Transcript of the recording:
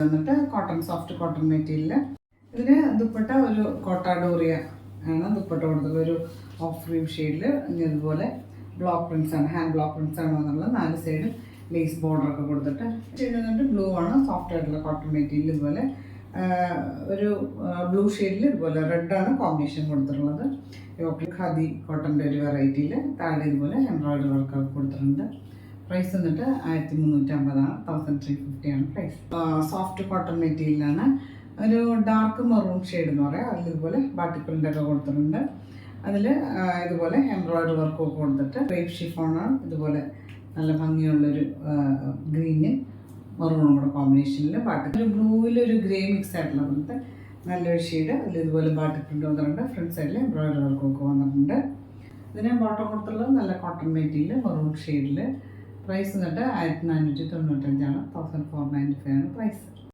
എന്നിട്ട് soft cotton material. ഇതിന് ദുപ്പട്ട ഒരു കോട്ടാഡോറിയ ആണ് ദുപ്പട്ട കൊടുത്തത്. ഒരു ഓഫ് ക്രീം ഷെയ്ഡിൽ ഇതുപോലെ ബ്ലോക്ക് പ്രിൻസ് ആണ്, ഹാൻഡ് ബ്ലോക്ക് പ്രിൻസ് ആണ് വന്നുള്ളത്. 4 സൈഡ് ലേസ് ബോർഡറൊക്കെ കൊടുത്തിട്ട് ചെയ്യുന്നുണ്ട്. ബ്ലൂ ആണ്, സോഫ്റ്റ് ആയിട്ടുള്ള കോട്ടൺ മെറ്റീരിയൽ. ഇതുപോലെ ഒരു ബ്ലൂ ഷെയ്ഡിൽ ഇതുപോലെ റെഡാണ് കോമ്പിനേഷൻ കൊടുത്തിട്ടുള്ളത്. ഖാദി കോട്ടൻ്റെ ഒരു വെറൈറ്റിയിൽ താഴെ ഇതുപോലെ എംബ്രോയിഡറി വർക്കൊക്കെ കൊടുത്തിട്ടുണ്ട്. പ്രൈസ് വന്നിട്ട് 1350 ആണ്, 1350 ആണ് പ്രൈസ്. സോഫ്റ്റ് കോട്ടൺ മെറ്റീരിയലാണ്. ഒരു ഡാർക്ക് മെറൂൺ ഷെയ്ഡ് എന്ന് പറയാം. അതിൽ ഇതുപോലെ ബാട്ടിക്കുള്ളിൻ്റെ ഒക്കെ കൊടുത്തിട്ടുണ്ട്. അതിൽ ഇതുപോലെ എംബ്രോയിഡറി വർക്കൊക്കെ കൊടുത്തിട്ട് ക്രേപ്പ് ഷിഫോണാണ്. ഇതുപോലെ നല്ല ഭംഗിയുള്ളൊരു ഗ്രീനും മെറൂണും കൂടെ കോമ്പിനേഷനിൽ ഒരു ബ്ലൂവിലൊരു ഗ്രേ മിക്സ് ആയിട്ടുള്ള പോലത്തെ നല്ലൊരു ഷെയ്ഡ്. അതിൽ ഇതുപോലെ ബാട്ടിക്കുണ്ട് വന്നിട്ടുണ്ട്. ഫ്രണ്ട് സൈഡിൽ എംബ്രോയിഡറി വർക്കൊക്കെ വന്നിട്ടുണ്ട്. ഇതിന് ബോട്ടം കൊടുത്തുള്ളത് നല്ല കോട്ടൺ മെറ്റീരിയൽ മെറൂൺ ഷെയ്ഡിൽ. പ്രൈസ് വന്നിട്ട് 1495 ആണ്, 1495 ആണ് പ്രൈസ്.